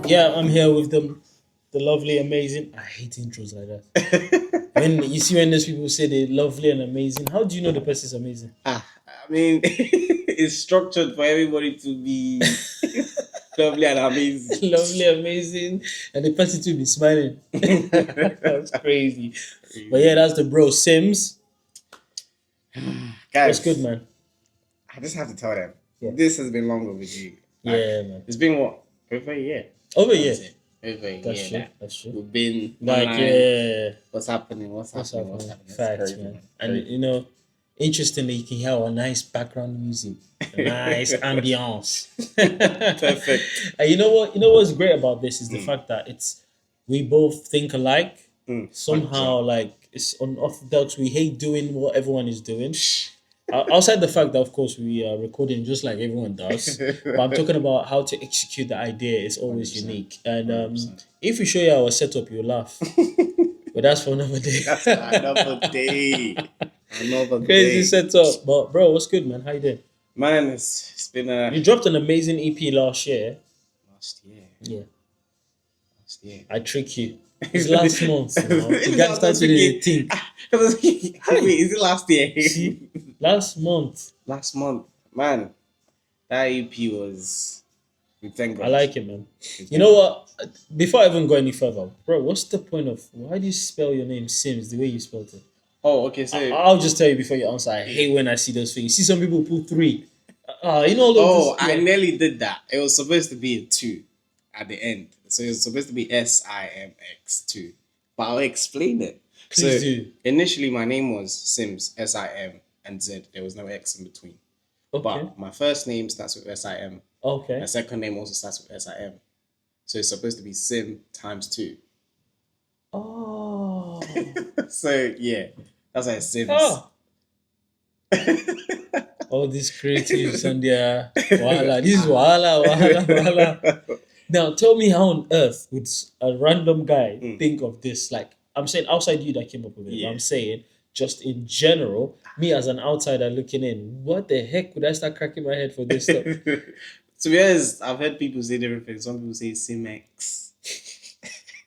Yeah, I'm here with the lovely, amazing. I hate intros like that. When you see when those people say they're lovely and amazing, how do you know the person's amazing? I mean, it's structured for everybody to be lovely and amazing. Lovely, amazing, and the person to be smiling. That's crazy. But yeah, that's the bro Sims. What's good, Guys, man? I just have to tell them Yeah. this has been long overdue. Like, Yeah, man. it's been what, over a year? Over That's here. it. Over a That's year. true. That That's true. we've been Like, online. yeah. What's happening? What's What's happening? What's happening? happening? It's Facts, crazy, man. And Crazy. you know, interestingly, you can hear a nice background music, a nice ambience. Perfect. And you know what? You know what's great about this is the fact that we both think alike. Somehow, 100%. like it's unorthodox. We hate doing what everyone is doing. Outside the fact that, of course, we are recording just like everyone does, but I'm talking about how to execute the idea. It's always 100%. unique. And 100%. if we show you our setup, you'll laugh. But that's for another day. That's another day. Another Crazy day. setup. But bro, what's good, man? How you doing? Man, it's been You dropped an amazing EP last year. last year. Yeah, Last year. I trick you. It's last month. You know? You guys started to think. Wait, is it last year? See, last month. Last month. Man, that EP was. We thank God. I like it, man. You know what? Before I even go any further, bro, what's the point of why do you spell your name Sims the way you spelled it? Oh, okay. So. I'll just tell you before you answer. I hate when I see those things. See some people put 3. You know all of Oh, this. I nearly did that. It was supposed to be a 2 at the end. So it was supposed to be SIMX2. But I'll explain it. Please so do. Initially, my name was Sims, SIM and Z. There was no X in between. Okay. But my first name starts with SIM. Okay. My second name also starts with SIM. So it's supposed to be Sim times 2. Oh. So yeah, that's why it's Sims. Oh. All these creatives and their wahala. This is wahala. Now tell me how on earth would a random guy think of this? Like I'm saying outside you that came up with it. Yeah. But I'm saying just in general, me as an outsider looking in, what the heck would I start cracking my head for this stuff? To be honest, I've heard people say different things. Some people say Simex.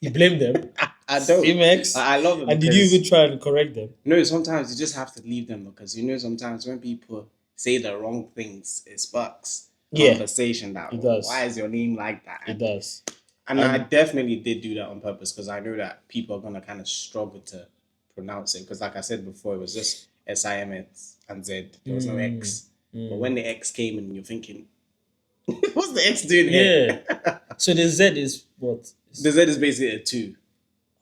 You blame them? I don't. Simex? I love them. And did you even try and correct them? No, sometimes you just have to leave them because sometimes when people say the wrong things, it sparks conversation that it does. Why is your name like that? It does. And I definitely did do that on purpose because I know that people are gonna kind of struggle to pronounce it because, like I said before, it was just SIM and Z. There was no X. But when the X came in, you're thinking, what's the X doing here? Yeah. So the Z is what? The Z is basically a 2.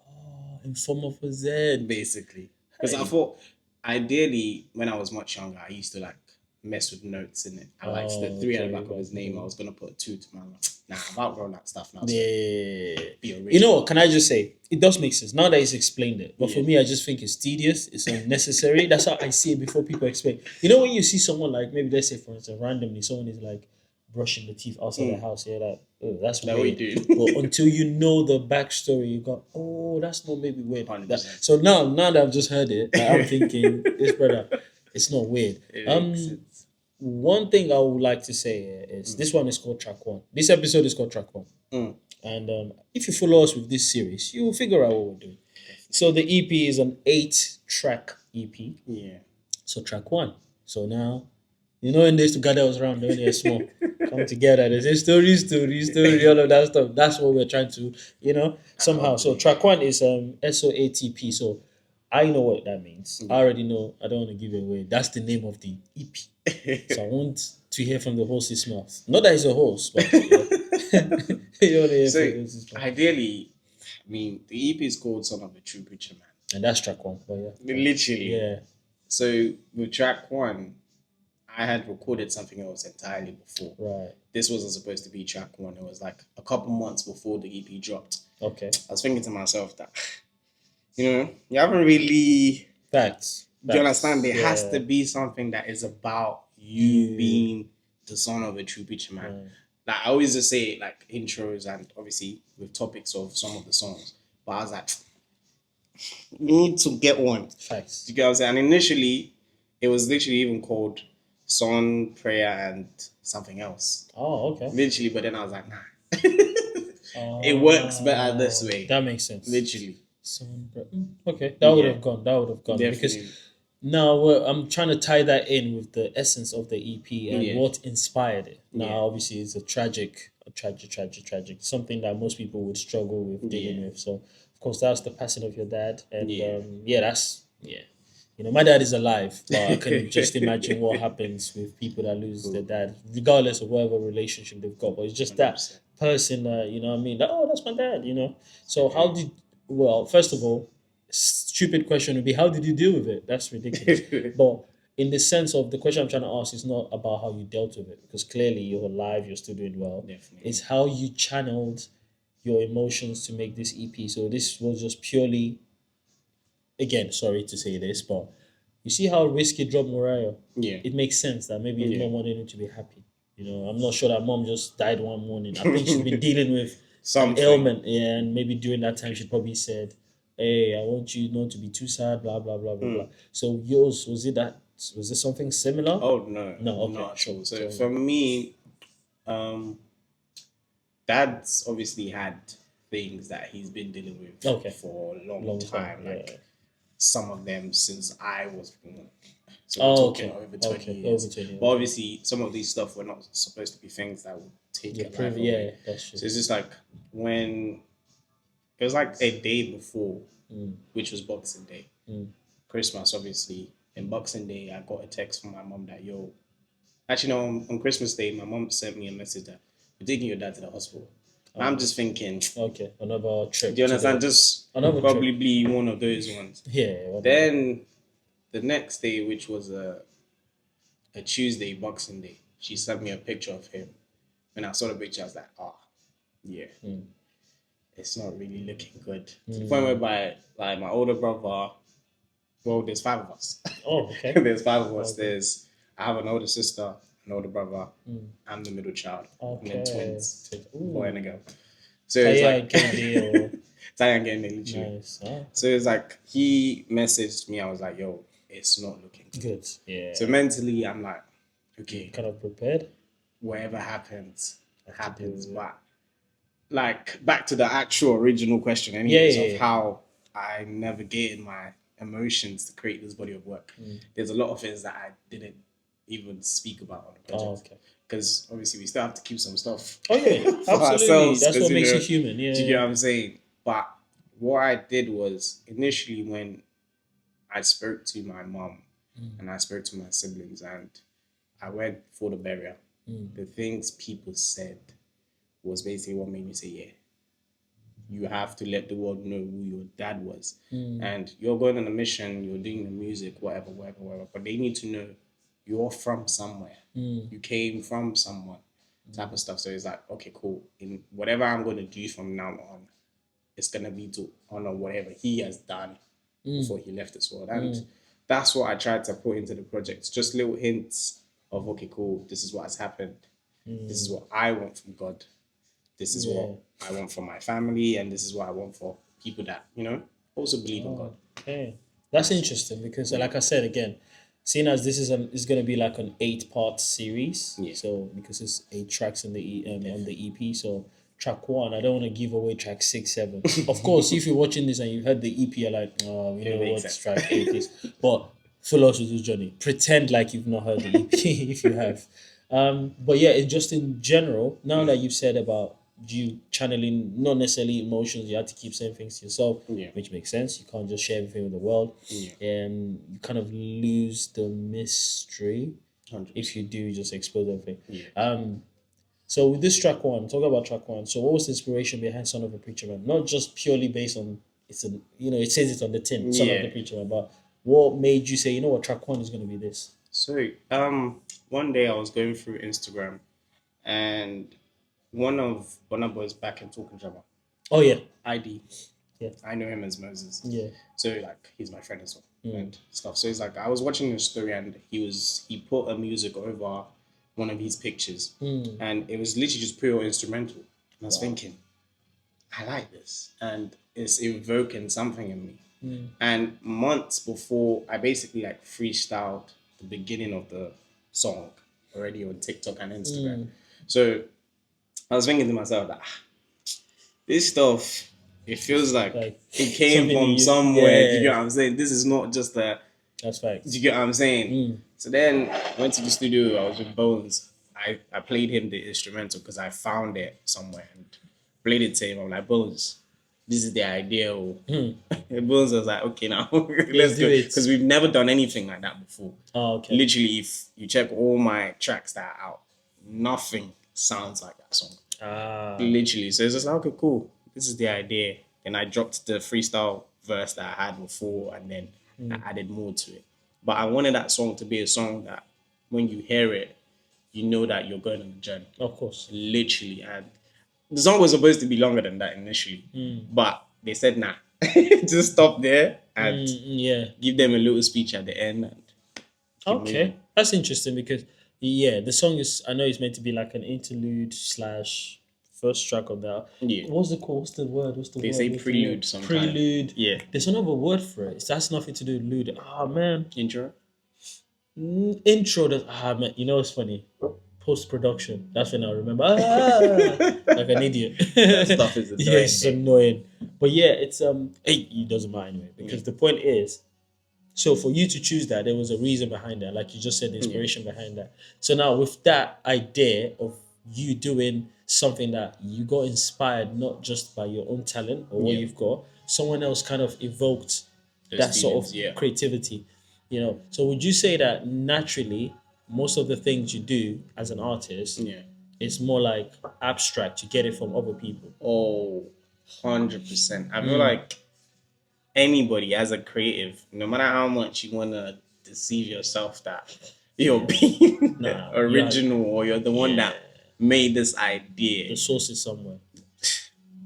Oh, in form of a Z. Basically. Because I thought, ideally, when I was much younger, I used to like mess with notes in it. I liked the 3 at the back of his name. I was going to put a 2 to my life. Nah, I've outgrown that stuff now. So Yeah. You know what? Can I just say, it does make sense. Now that he's explained it. But for me, I just think it's tedious. It's unnecessary. That's how I see it before people explain. You know when you see someone like, maybe let's say for instance, randomly, someone is like, brushing the teeth outside the house. You're like, oh, that's weird. We do. But until you know the backstory, you go, oh, that's not maybe weird. 100%. So now that I've just heard it, like, I'm thinking, this brother, it's not weird. One thing I would like to say is this one is called track 1. This episode is called track 1. And if you follow us with this series, you will figure out what we're doing. So the EP is an 8-track EP. Yeah. So track 1. So now, you know, when they used to gather us around when they're small, come together, they say story, all of that stuff. That's what we're trying to, somehow. So track 1 is S.O.A.T.P. So I know what that means. I already know. I don't want to give it away. That's the name of the EP. So I want to hear from the horse's mouth. Not that he's a horse, but you want to hear from the horse's mouth. Ideally, I mean, the EP is called Son of a True Preacher Man. And that's track 1. But yeah. Literally. Yeah. So with track 1, I had recorded something else entirely before. Right. This wasn't supposed to be track 1. It was like a couple months before the EP dropped. Okay. I was thinking to myself that, you haven't really... Facts. Do you understand? There has to be something that is about you being the son of a true preacher man. Right. Like I always just say like intros and obviously with topics of some of the songs. But I was like, we need to get one. Facts. You get what I'm saying? And initially, it was literally even called Song, Prayer, and something else. Oh, okay. Literally, but then I was like, nah. It works better this way, That makes sense. literally. Okay, that would Yeah, have gone. That would have gone because definitely. now I'm trying to tie that in with the essence of the EP and Yeah, what inspired it. Now, yeah, obviously, it's tragic, something that most people would struggle with dealing yeah, with. So, of course, that's the passing of your dad, and yeah. yeah, that's yeah. My dad is alive, but I can just imagine what happens with people that lose their dad, regardless of whatever relationship they've got. But it's just that 100%. person, what I mean, like, oh, that's my dad. So how did well, first of all, stupid question would be how did you deal with it? That's ridiculous. But in the sense of the question I'm trying to ask is not about how you dealt with it because clearly you're alive, you're still doing well. Definitely. It's how you channeled your emotions to make this EP. So this was just purely, again, sorry to say this, but you see how risky dropped Mariah. Yeah, It makes sense that maybe his yeah. mom wanted him to be happy. I'm not sure that mom just died one morning. I think she's been dealing with an Something. ailment, yeah, and maybe during that time she probably said, "Hey, I want you not to be too sad." Blah blah blah blah blah. Mm. So yours was it that was it something similar? Oh no, No, okay, not at sure. all. So So for me, um, Dad's obviously had things that he's been dealing with okay, for a long long time, time. yeah. Like some of them since I was born. So we're Oh, talking okay, over 20 okay, over years. 20. But Okay, obviously, some of these stuff were not supposed to be things that would take yeah, your life yeah, away. that's true. So it's just like when it was like a day before, Mm, which was Boxing Day, mm. Christmas, obviously. And Boxing Day, I got a text from my mom that, yo, actually, no, on Christmas Day, my mom sent me a message that we're taking your dad to the hospital. I'm Oh, just thinking, okay, another do you trip to understand? the Just another trip. probably one of those ones. Yeah, whatever. Then the next day, which was a Tuesday, Boxing Day, she sent me a picture of him. When I saw the picture, I was like, oh, yeah, Mm, it's not really looking good. To the point mm. whereby, like, my older brother, well, there's five of us. Oh, okay. There's five of us. Okay. I have an older sister, an older brother. Mm. I'm the middle child, and then Okay. twins, a boy and a Ooh. girl. So it's Taya like Kennedy or Diane getting it literally. nice. Oh, So it's like he messaged me. I was like, "Yo, it's not looking good." good. Yeah. So mentally, I'm like, "Okay, Kind of prepared. whatever happens, Have to deal happens." with it. But like back to the actual original question, Yeah, anyways, yeah, of yeah. how I navigated my emotions to create this body of work. Mm. There's a lot of things that I didn't even speak about on the Oh, project okay. because obviously we still have to keep some stuff Oh yeah, for absolutely. ourselves That's because what makes you human. do you get Yeah. what I'm saying? But what I did was initially when I spoke to my mom Mm, and I spoke to my siblings and I went for the burial, mm, the things people said was basically what made me say, yeah, you have to let the world know who your dad was. mm, And you're going on a mission, you're doing the music, whatever. But they need to know you're from somewhere. mm, You came from someone, type of stuff. So it's like, okay, cool. In whatever I'm going to do from now on, it's going to be to honor whatever he has done mm, before he left this world. And mm, that's what I tried to put into the project. Just little hints of, okay, cool, this is what has happened. This is mm. what I want from God. This is what Yeah. I want for my family, and this is what I want for people that, also believe in God. Oh, okay. That's So, interesting because, yeah. like I said again, seeing as this is going to be like an 8-part series, Yeah. so because it's 8 tracks in the on the Definitely. EP, so track one, I don't want to give away track 6, 7. Of course, if you're watching this and you've heard the EP, you're like, oh, we It know makes what sense. track 8 is, but follow us with this journey. Pretend like you've not heard the EP if you have. But yeah, it just in general. Now that you've said about you channeling not necessarily emotions, you have to keep saying things to yourself, Yeah. which makes sense. You can't just share everything with the world, Yeah. and you kind of lose the mystery if 100%. you do just expose everything. Yeah. So with this track one, talk about track one. So what was the inspiration behind "Son of a Preacher Man"? Not just purely based on it says it on the tin, "Son of the Yeah. Preacher Man," but what made you say, you know what, track one is going to be this? So, one day I was going through Instagram and one of Burna Boy's back in Talking Drama, Oh yeah, ID. yeah, I know him as Moses. yeah. So like he's my friend as well Mm. and stuff. So it's like I was watching his story and he put a music over one of his pictures Mm. and it was literally just pure instrumental. And I was Wow. thinking, I like this and it's evoking something in me. Mm. And months before I basically like freestyled the beginning of the song already on TikTok and Instagram. Mm. So I was thinking to myself that this stuff, it feels like Like it came something from you, somewhere. Do you get yeah, what I'm saying? This is not just a. that's Do facts. you get what I'm saying? Mm. So then I went to the studio. I was with Bones. I played him the instrumental because I found it somewhere and played it to him. I'm like, Bones, this is the idea. Oh. Mm. And Bones was like, okay, now Let's let's do go it. because we've never done anything like that before. Oh, okay. Literally, if you check all my tracks that are out, nothing sounds like that song. Ah, Literally. So it's just like, okay, cool. This is the idea. And I dropped the freestyle verse that I had before and then I added more to it. But I wanted that song to be a song that when you hear it, you know that you're going on a journey. of course. Literally. And the song was supposed to be longer than that initially. But they said, nah, just stop there and Yeah. give them a little speech at the end and keep Okay, moving. that's interesting because yeah, the song is. I know it's meant to be like an interlude slash first track of that. Yeah. What's the call? What's the word? What's the They word? say What's the prelude word? sometimes. Prelude. Yeah. There's another word for it. That's nothing to do with lude. Ah man. Intro? Intro. Man. You know it's funny. Post production. That's when I remember. Like an idiot. That stuff is Yeah, annoying. it's annoying. But yeah, it's it doesn't matter anyway because the point is, so for you to choose that, there was a reason behind that, like you just said, the inspiration behind that. So now with that idea of you doing something that you got inspired not just by your own talent or what Yeah. you've got, someone else kind of evoked Those that sort of feelings, yeah. creativity. So would you say that naturally most of the things you do as an artist Yeah. is more like abstract, you get it from other people? Oh, 100%. I feel like anybody as a creative, no matter how much you want to deceive yourself that you're being Nah, original or you're the one that made this the idea. source is somewhere.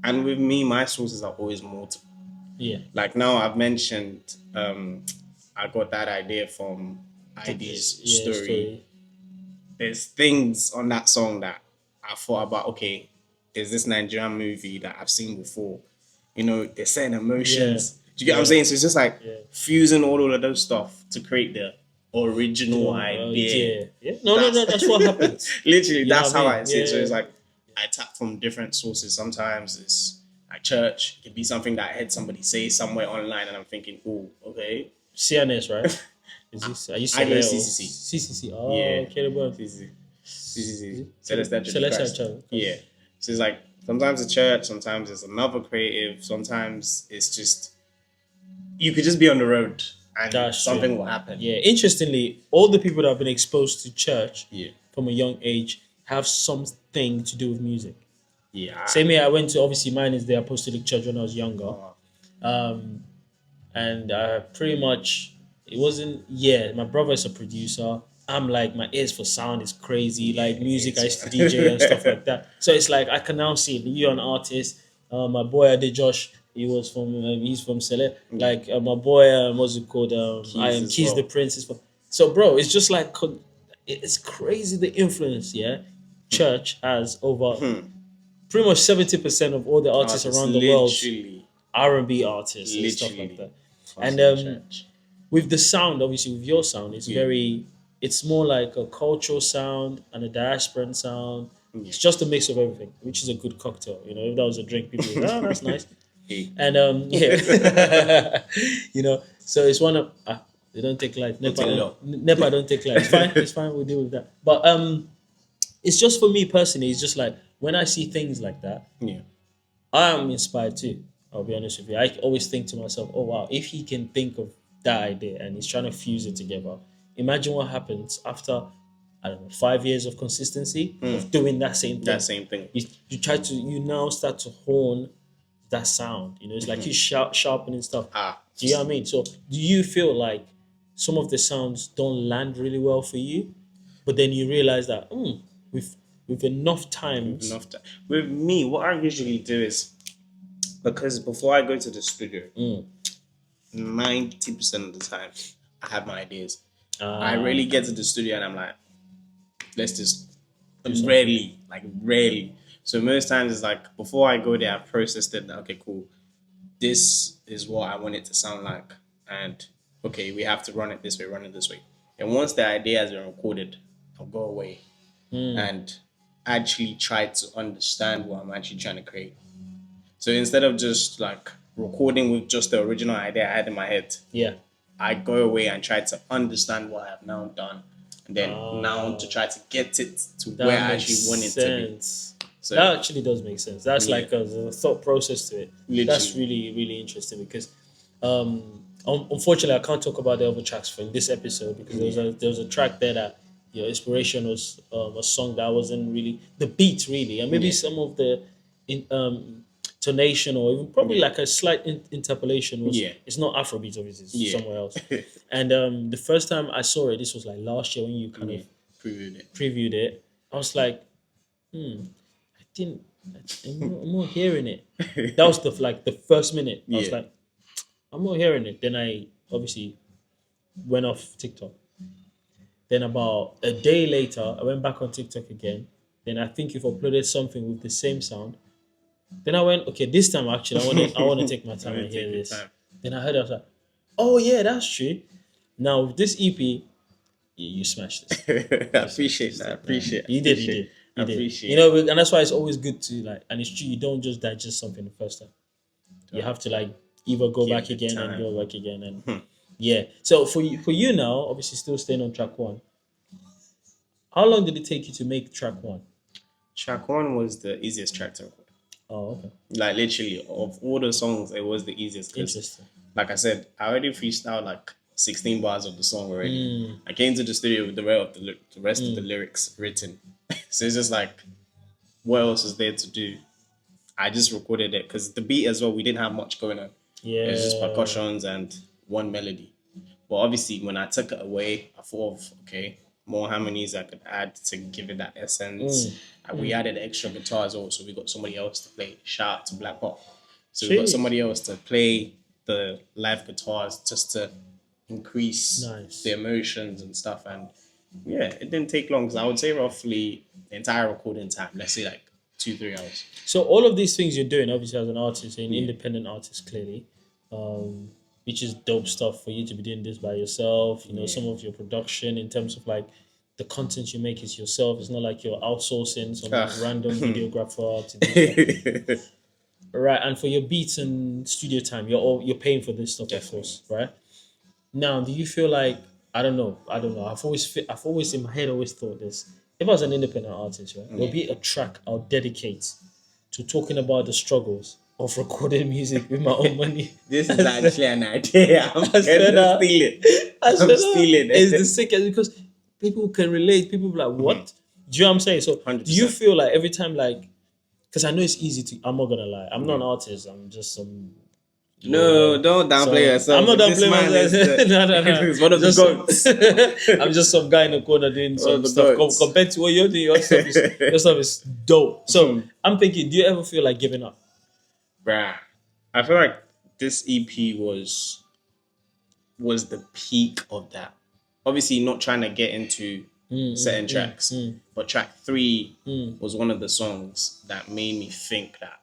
And with me, my sources are always multiple. Yeah. Like now I've mentioned, I got that idea from ID's Yeah, story. There's things on that song that I thought about, okay, there's this Nigerian movie that I've seen before. You know, they're saying emotions. Do you get what I'm saying? So it's just like fusing all of those stuff to create the original idea. Yeah. No. That's what happens. Literally, You know that's what I how mean? I see it. So Yeah. it's like I tap from different sources. Sometimes it's like church. It could be something that I heard somebody say somewhere online and I'm thinking, oh, okay. CNS, right? Is this? Are you I know Celeste or CCC. CCC? Oh, Yeah. okay, well, CCC. Celestial Church of Celestial Christ. Church. Yeah. So it's like sometimes a church, sometimes it's another creative, sometimes it's just you could just be on the road and That's something true. will happen. Yeah. Interestingly, all the people that have been exposed to church Yeah. from a young age have something to do with music. Yeah. Same way I went to, obviously mine is the Apostolic Church when I was younger. And pretty much it wasn't, yeah, my brother is a producer. I'm like, my ears for sound is crazy, like music I used to DJ and stuff like that. So it's like I can now see you're an artist. My boy Ade Josh, he's from Sele. Like my boy, what's it called, I am as Keys well. the Prince is from. So bro, it's just like it's crazy the influence, yeah, church has over pretty much 70% of all the artists around the world, Literally. R&B artists and stuff like that. And Church. with the sound, obviously with your sound, it's more like a cultural sound and a diasporan sound. It's just a mix of everything, which is a good cocktail. If that was a drink, people would, that's nice. And yeah, so it's one of they don't take life. Nepa don't take life. It's fine. It's fine. We'll deal with that. But it's just for me personally. It's just like when I see things like that, Yeah. I am inspired too. I'll be honest with you. I always think to myself, oh wow, if he can think of that idea and he's trying to fuse it together, imagine what happens after, I don't know, 5 years of consistency of doing that same thing. That same thing. You now start to hone that sound. It's like you sharpening stuff. Do you know what I mean? So do you feel like some of the sounds don't land really well for you, but then you realize that with enough times, With me, what I usually do is because before I go to the studio, 90% of the time I have my ideas. I rarely get to the studio and I'm like, let's just rarely. So most times it's like before I go there, I processed it. Okay, cool. This is what I want it to sound like, and okay, we have to run it this way. And once the idea has been recorded, I'll go away and actually try to understand what I'm actually trying to create. So instead of just like recording with just the original idea I had in my head, Yeah. I go away and try to understand what I've now done, and then now to try to get it to where I actually want it to be. So That actually does make sense. That's Yeah. like a thought process to it. That's Literally. really interesting because, unfortunately, I can't talk about the other tracks from this episode because there was a track there that your inspiration was a song that wasn't really the beat really, and maybe Yeah. some of the tonation or even probably Yeah. like a slight interpolation was. Yeah. It's not Afrobeat, obviously, it's Yeah. somewhere else. And the first time I saw it, this was like last year when you kind of previewed it. I was like, I didn't. I'm not hearing it. That was the first minute. I was Yeah. like, I'm not hearing it. Then I obviously went off TikTok. Then about a day later, I went back on TikTok again. Then I think you've uploaded something with the same sound. Then I went, okay, this time actually I want to take my time and hear Take your this. time. Then I heard it, I was like, oh yeah, that's true. Now with this EP, you smashed this. I appreciate that. I appreciate. You did. You did. Appreciate. You know, and that's why it's always good to like, and it's true. You don't just digest something the first time. You have to like either go Give back it again and time. go back again and yeah. So for you now, obviously still staying on track one. How long did it take you to make track one? Track one was the easiest track to record. Oh, okay. Like literally, of all the songs, it was the easiest. 'Cause, Interesting. like I said, I already freestyled like 16 bars of the song already. Mm. I came to the studio with the rest of the lyrics written. So it's just like, what else is there to do? I just recorded it because the beat as well, we didn't have much going on. Yeah. It was just percussions and one melody. But obviously, when I took it away, I thought of, okay, more harmonies I could add to give it that essence. And we added extra guitar as well, so we got somebody else to play. Shout out to Black Pop. So we got Jeez. somebody else to play the live guitars just to increase Nice. the emotions and stuff. And yeah, it didn't take long. So I would say roughly the entire recording time, let's say like 2-3 hours. So all of these things you're doing, obviously as an artist, an independent artist, clearly, which is dope stuff for you to be doing this by yourself. You know, some of your production in terms of like the content you make is yourself. It's not like you're outsourcing some random videographer to do that. Right, and for your beats and studio time, you're paying for this stuff, of course, right? Now, do you feel like I don't know? I've always in my head always thought this. If I was an independent artist, right, there'll be a track I'll dedicate to talking about the struggles of recording music with my own money. This is actually an idea. I'm I said gonna that. steal it. I'm stealing it. It's the sickest because people can relate. People be like, what? Do you know what I'm saying? So, do you 100%. feel like every time, like, because I know it's easy to, I'm not gonna lie, I'm not an artist. I'm just some. No, don't downplay yourself. I'm not This downplaying man is myself. the- No. He's one of the Just goats. I'm just some guy in the corner doing some the stuff goats. compared to what you're doing. Your stuff is dope. So I'm thinking, do you ever feel like giving up? Bruh, I feel like this EP was the peak of that. Obviously, not trying to get into certain tracks, but track 3 was one of the songs that made me think that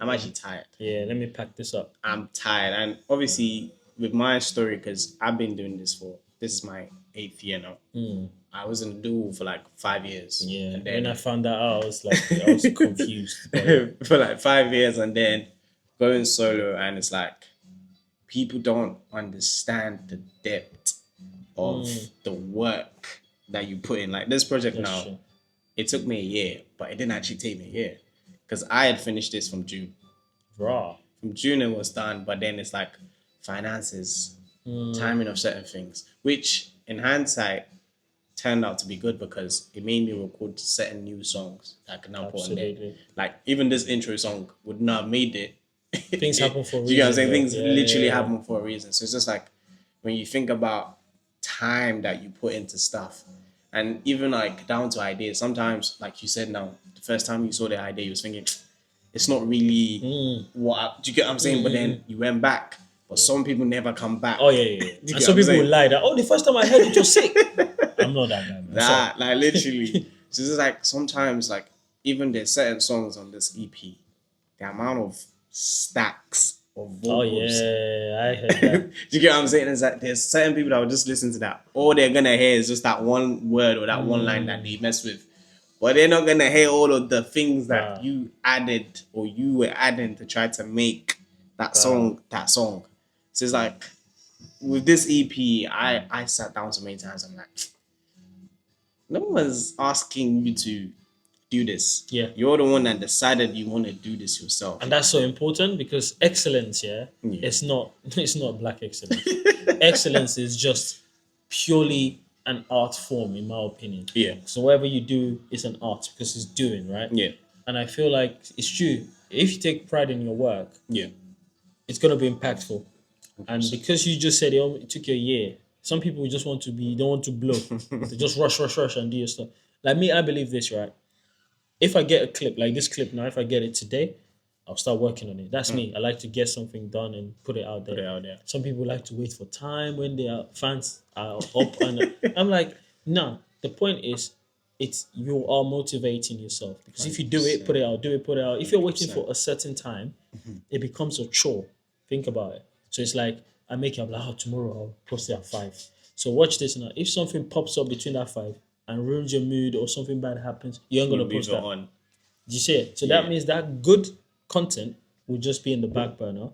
I'm actually tired. Yeah, let me pack this up. I'm tired, and obviously with my story, because I've been doing this is my 8th year now. I was in the duo for like 5 years. Yeah, and then when I found that out, I was confused. But for like 5 years, and then going solo, and it's like people don't understand the depth of the work that you put in. Like this project That's now, true. it took me a year, but it didn't actually take me a year because I had finished this from June. Raw. From June it was done, but then it's like finances, timing of certain things, which in hindsight turned out to be good because it made me record certain new songs that I can now put on there. Absolutely. Like even this intro song would not have made it. Things happen for a Do you know what I'm reason, saying? though. Things Yeah, literally yeah. happen for a reason. So it's just like when you think about time that you put into stuff, and even like down to ideas. Sometimes, like you said now, the first time you saw the idea, you was thinking, it's not really do you get what I'm saying? But then you went back. But some people never come back. Oh, yeah. You And get some what I'm people will saying? lie that, oh, the first time I heard it, you're sick. I'm not that guy, man. Nah, like literally. So it's just like sometimes, like even there's certain songs on this EP, the amount of stacks of vocals. Oh, yeah, I heard that. Do you get what I'm saying? Is that there's certain people that will just listen to that. All they're gonna hear is just that one word or that one line that they mess with. but they're not gonna hear all of the things that Bruh. you added or you were adding to try to make that Bruh. song. So it's like with this EP, I sat down so many times. I'm like, no one's asking you to do this. Yeah. You're the one that decided you want to do this yourself. And that's so important because excellence, Yeah. it's not black excellence. Excellence is just purely an art form, in my opinion. Yeah. So whatever you do is an art because it's doing, right? Yeah. And I feel like it's true. If you take pride in your work, Yeah. it's gonna be impactful. And because you just said it took you a year, some people just want to be don't want to blow. They just rush and do your stuff. Like me, I believe this, right? If I get a clip like this clip now, if I get it today, I'll start working on it. That's me. I like to get something done and put it out there. Put it out there. Some people like to wait for time when their fans are up, and I'm like, no. The point is, it's you are motivating yourself because if you do it, put it out, do it, put it out. If you're waiting for a certain time, it becomes a chore. Think about it. So it's like I make it. I'm like, oh, tomorrow I'll post it at 5. So watch this now. If something pops up between that 5 and ruins your mood or something bad happens, you ain't gonna Leave post it that. on. Do you see it? So Yeah. that means that good content will just be in the back burner,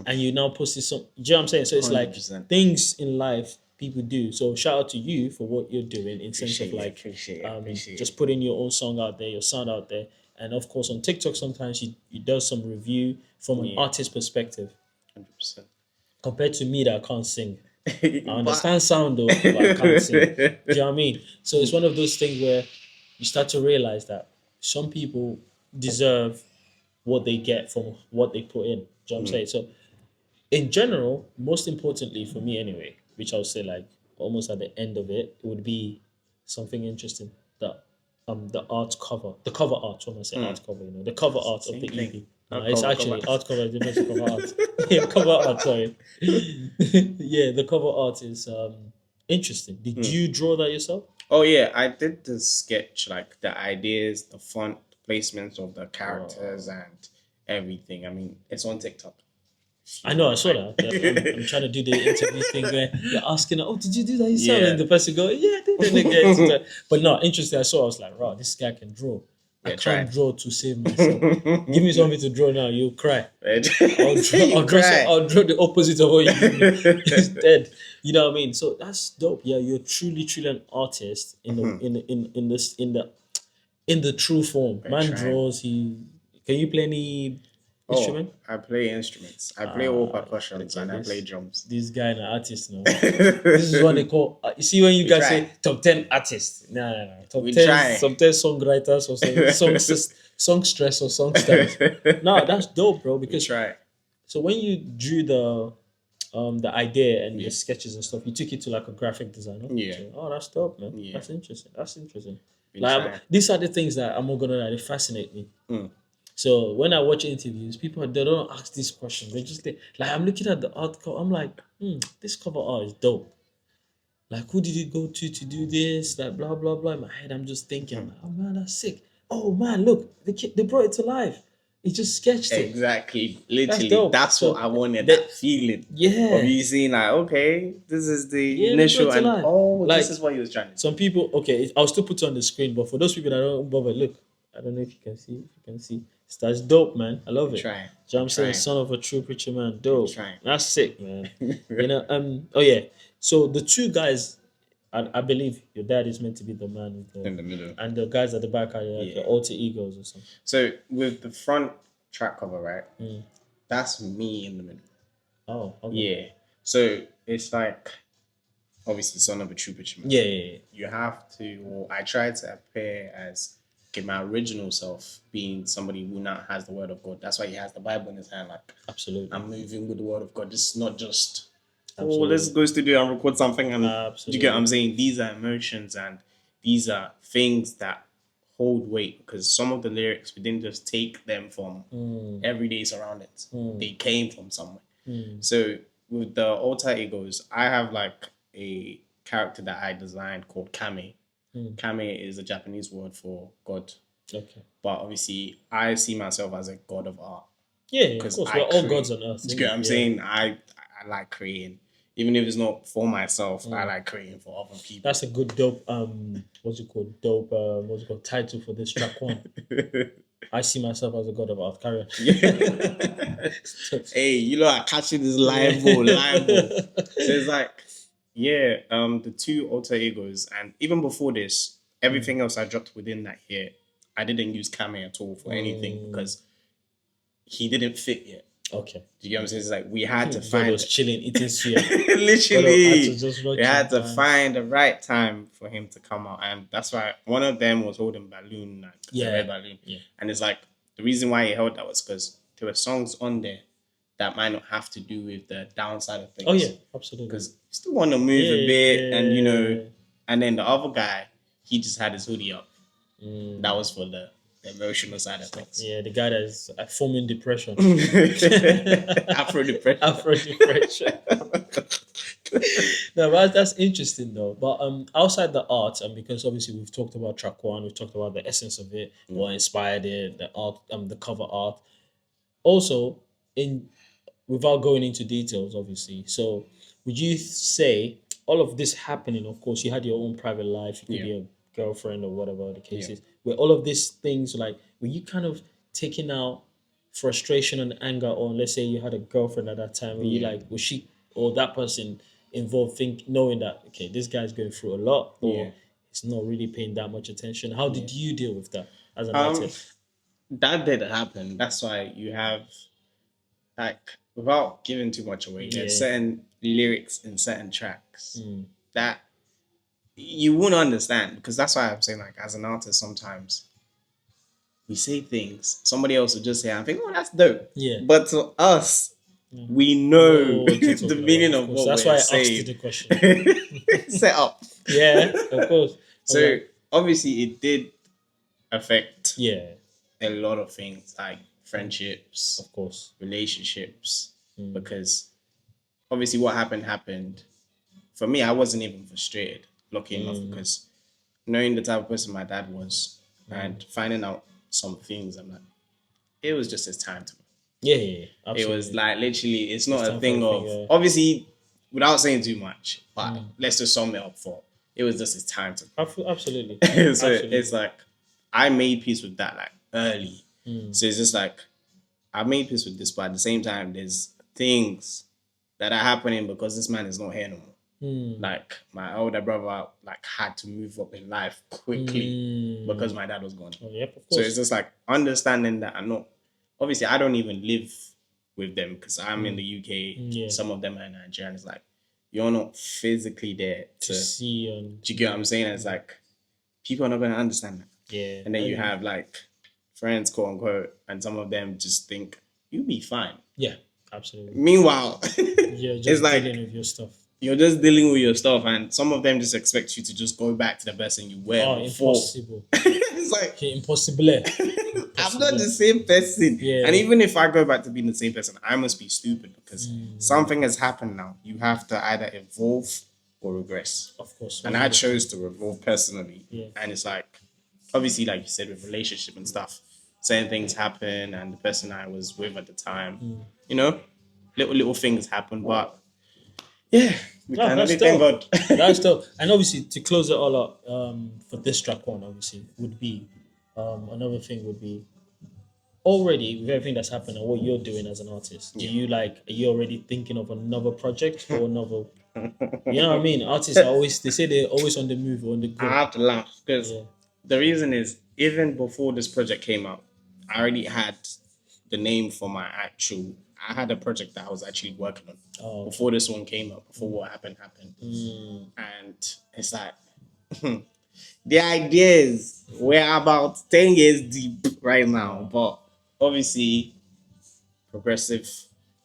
and you now post it. Do you know what I'm saying? So it's like 100%. things in life people do. So shout out to you for what you're doing in sense of like Appreciate it. just putting your own song out there, your sound out there, and of course on TikTok sometimes you do some review from an artist perspective 100%. compared to me that can't sing. I understand sound though, but I can't sing. Do you know what I mean? So it's one of those things where you start to realize that some people deserve what they get from what they put in. Do you know what I'm saying? So in general, most importantly for me anyway, which I would say like almost at the end of it, it would be something interesting. The art cover, the cover art. When I say art cover, the cover art of the Same EP. thing. It's actually art cover is different to cover art. Yeah, cover art. Sorry. Yeah, the cover art is interesting. Did you draw that yourself? Oh yeah, I did the sketch, like the ideas, the font placements of the characters and everything. I mean, it's on TikTok. I know, I saw that. I'm trying to do the interview thing where you're asking, oh, did you do that yourself? Yeah. And the person go, yeah, I did that again. But no, interesting. I saw, I was like, wow, this guy can draw. I Yeah, can't try. draw to save myself. Give me something to draw now, you'll cry. I'll draw the opposite of what you give me. It's dead. You know what I mean? So that's dope. Yeah, you're truly an artist in the true form. Man trying. draws. Can you play any instrument? I play instruments. I play all percussions and I play drums. This guy an artist now. This is what they call. You see when you guys say top 10 artists. No. Top 10 songwriters or songstress or songsters. No, that's dope, bro. Because so when you drew the idea and the sketches and stuff, you took it to like a graphic designer. Yeah. So, that's dope, man. Yeah. That's interesting. Like these are the things that I'm not gonna lie, they fascinate me. So when I watch interviews, people they don't ask these questions. They just like I'm looking at the art cover. I'm like, this cover art is dope. Like who did you go to do this? Like blah blah blah. In my head, I'm just thinking, oh man, that's sick. Oh man, look, they brought it to life. He just sketched it. Exactly. Literally, that's what I wanted. That feeling. Yeah. Of you seeing like, okay, this is the initial and this is what he was trying to do. Some people, okay, I'll still put it on the screen, but for those people that don't bother, look, I don't know if you can see. That's dope, man. I love it. Trying. So I'm saying, son of a true preacher, man. Dope. That's sick, man. Oh yeah. So the two guys, I believe your dad is meant to be the man in the middle, and the guys at the back are the alter egos or something. So with the front track cover, right? That's me in the middle. Oh, okay. Yeah. So it's like obviously son of a true preacher, man. Yeah. You have to. Or I try to appear as my original self, being somebody who now has the word of God. That's why he has the Bible in his hand. Like, absolutely, I'm moving with the word of God. This is not just let's go studio and record something. And you get what I'm saying? These are emotions and these are things that hold weight because some of the lyrics we didn't just take them from everyday surroundings. They came from somewhere. So with the alter egos, I have like a character that I designed called Kame. Kame is a Japanese word for God. Okay. But obviously, I see myself as a god of art. Yeah, of course. We're all gods on earth. You get what I'm saying? I like creating. Even if it's not for myself, I like creating for other people. That's a good dope. What's it called? Dope. What's it called? Title for this track one. I see myself as a god of art. Carry on. Hey, you know, I catch it is liable. So it's like, yeah, the two alter egos, and even before this, everything else I dropped within that year, I didn't use Kame at all for anything because he didn't fit yet. Okay. Do you get what I'm saying? It's like we had to God find was chilling, eating suya. literally We we had to find the right time for him to come out, and that's why one of them was holding balloon, like the red balloon. Yeah. And it's like the reason why he held that was because there were songs on there that might not have to do with the downside of things. Oh yeah, absolutely. Because you still want to move a bit, and you know, and then the other guy, he just had his hoodie up. That was for the emotional side of things. Yeah, the guy that's forming depression. Afro depression. Afro depression. No, but that's interesting though. But outside the art, and because obviously we've talked about track one, we've talked about the essence of it, what inspired it, the art, the cover art. Also, without going into details, obviously. So, would you say all of this happening? Of course, you had your own private life. You could be a girlfriend or whatever the case is. Where all of these things, like, were you kind of taking out frustration and anger on? Let's say you had a girlfriend at that time. Were you like, was she or that person involved? Knowing that okay, this guy's going through a lot, or he's not really paying that much attention. How did you deal with that as an artist? That did happen. That's why you have, like, without giving too much away, there's certain lyrics in certain tracks that you wouldn't understand, because that's why I'm saying, like, as an artist, sometimes we say things, somebody else will just say, I think, oh, that's dope. Yeah. But to us, we know the meaning of what that's we're why I saying. asked you the question. Set up. Yeah, of course. So obviously it did affect a lot of things, like friendships, of course, relationships, because obviously what happened. For me, I wasn't even frustrated, lucky enough, because knowing the type of person my dad was and finding out some things, I'm like, it was just his time to. Yeah, absolutely. It was like literally, it's not a thing of obviously, without saying too much, but let's just sum it up for. It was just his time to. Absolutely. So it's like I made peace with that like early. So it's just like I made peace with this, but at the same time, there's things that are happening because this man is not here no more. Like my older brother, like had to move up in life quickly because my dad was gone. Oh, yep, of course. So it's just like understanding that I'm not. Obviously, I don't even live with them because I'm in the UK. Some of them are in Nigeria. And it's like you're not physically there to see. Do you get what I'm saying? It's like people are not going to understand that. Yeah. And then you have like friends, quote unquote, and some of them just think you'll be fine. Yeah, absolutely. Meanwhile, just it's like dealing with your stuff. You're just dealing with your stuff, and some of them just expect you to just go back to the person you were before. Impossible. It's like impossible. I'm not the same person. Yeah. And even if I go back to being the same person, I must be stupid because something has happened now. You have to either evolve or regress. Of course. And I chose to evolve personally. Yeah. And it's like, obviously, like you said, with relationship and stuff, certain things happen, and the person I was with at the time, you know, little things happen, but yeah, we can only thank God. That's dope. And obviously, to close it all up, for this track one, obviously, would be another thing would be already with everything that's happened and what you're doing as an artist. Do you are you already thinking of another project or another? You know what I mean? Artists are always, they say they're always on the move or on the go. I have to laugh because the reason is even before this project came out, I already had the name for my actual. I had a project that I was actually working on before this one came up, before what happened. And it's like, the ideas were about 10 years deep right now, but obviously, progressive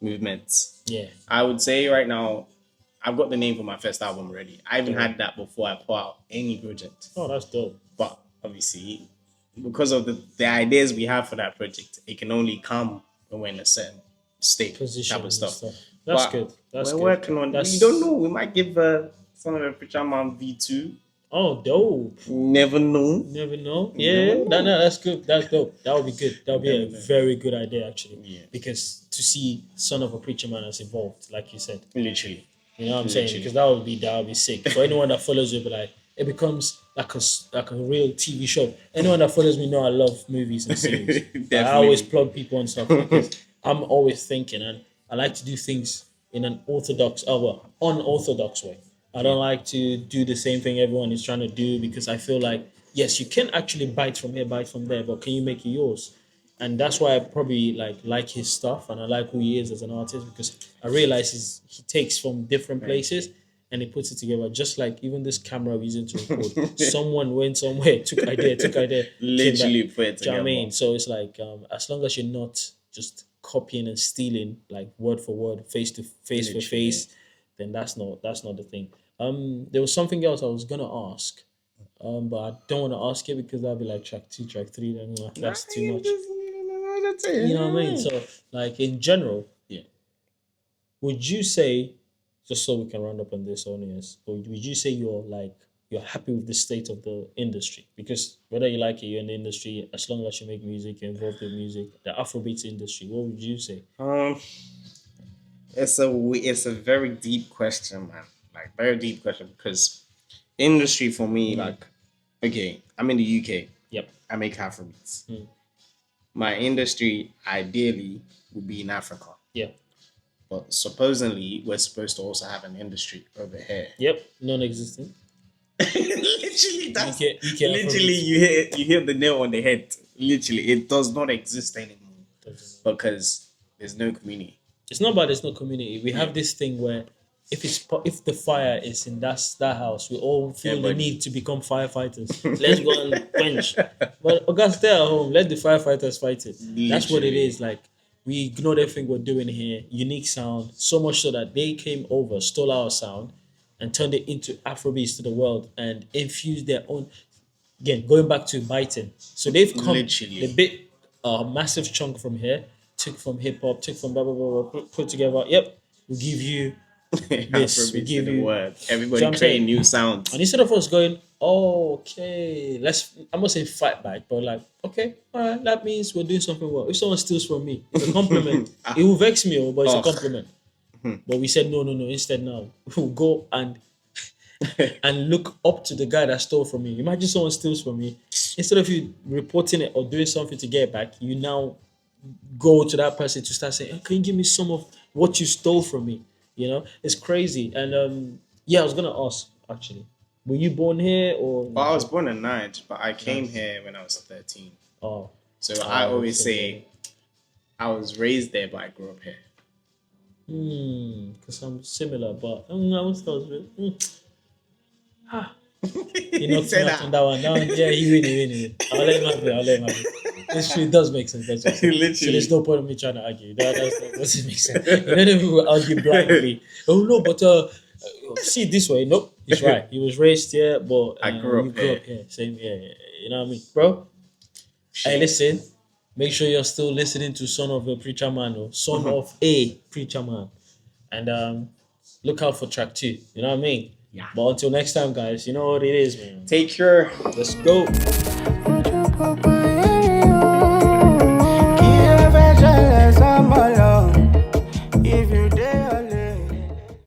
movements. Yeah. I would say right now, I've got the name for my first album already. I even had that before I put out any project. Oh, that's dope. But obviously, because of the ideas we have for that project, it can only come when we're in a certain state, position type of stuff. That's but good. We're working on. You don't know. We might give Son of a Preacher Man V2. Oh, dope. Never know. Never know. Yeah, no, that's good. That's dope. That would be good. That would be a very good idea, actually. Yeah. Because to see Son of a Preacher Man has evolved, like you said. Literally. You know what I'm saying? Literally. Because that would be sick. For anyone that follows you, but like it becomes like a real TV show. Anyone that follows me know I love movies and series. Like, I always Definitely. plug people and stuff because I'm always thinking, and I like to do things in an unorthodox way. I Yeah. don't like to do the same thing everyone is trying to do because I feel like yes, you can actually bite from here, bite from there, but can you make it yours? And that's why I probably like his stuff and I like who he is as an artist because I realize he takes from different Very places true. and he puts it together. Just like even this camera we're using to record, someone went somewhere, took idea, came back. Literally put it Do you know what I together. mean? So it's like as long as you're not just copying and stealing like word for word, face for Literally. face, then that's not the thing. There was something else I was gonna ask. But I don't want to ask it because that'll be like track two, track three. Then Nah, that's too you much. just, that's it. You know what I mean? So, like in general, Yeah. would you say, just so we can round up on this audience, would you say you're happy with the state of the industry? Because whether you like it, you're in the industry. As long as you make music, you're involved in music. The Afrobeats industry. What would you say? Um, it's a very deep question, man. Like very deep question because industry for me, Mm. like, okay, I'm in the UK. Yep. I make Afrobeats. Mm. My industry ideally would be in Africa, Yeah. but supposedly we're supposed to also have an industry over here. Yep. Non-existent. Literally, that's UK literally Afrobeats. you hit the nail on the head. Literally, it does not exist anymore because there's no community. It's not about there's no community. We Yeah. have this thing where if the fire is in that house, we all feel the Everybody. need to become firefighters. Let's go and quench. But August, stay at home. Let the firefighters fight it. That's what it Literally. is. Like we ignored everything we're doing here. Unique sound, so much so that they came over, stole our sound, and turned it into Afrobeats to the world and infused their own. Again, going back to biting. So they've come Literally. they bit a massive chunk from here, took from hip hop, took from blah blah blah, blah put together. Yep, we give you this, we Afrobeats give in the you. word. See Everybody what I'm creating saying? new sounds. And instead of us going, oh, okay, I'm not saying fight back, but like, okay, all right, that means we're doing something well. If someone steals from me, it's a compliment. It will vex me, but it's a Oh. compliment. But we said no. Instead, now we'll go and look up to the guy that stole from me. Imagine someone steals from me. Instead of you reporting it or doing something to get it back, you now go to that person to start saying, "Hey, can you give me some of what you stole from me?" You know, it's crazy. And yeah, I was gonna ask actually, were you born here or Well, I was born in Niger, but I came Nice. here when I was 13. Oh, So I always same say I was raised there, but I grew up here. because I'm similar, but I was you knocked Say me out on that one. That one, yeah, he win. I'll let him have it. It's true. It does make sense. Does make sense. So Literally. there's no point in me trying to argue. That doesn't make sense. You know, then people argue blindly. Oh no, but see it this way. Nope, he's right. He was raised here, but I grew up you grew here. up here. Same, yeah. You know what I mean, bro? Hey, listen. Make sure you're still listening to Son of a Preacher Man or Son of a Preacher Man, and look out for track 2. You know what I mean? Yeah. But until next time, guys, you know what it is, man. Take care. Let's go.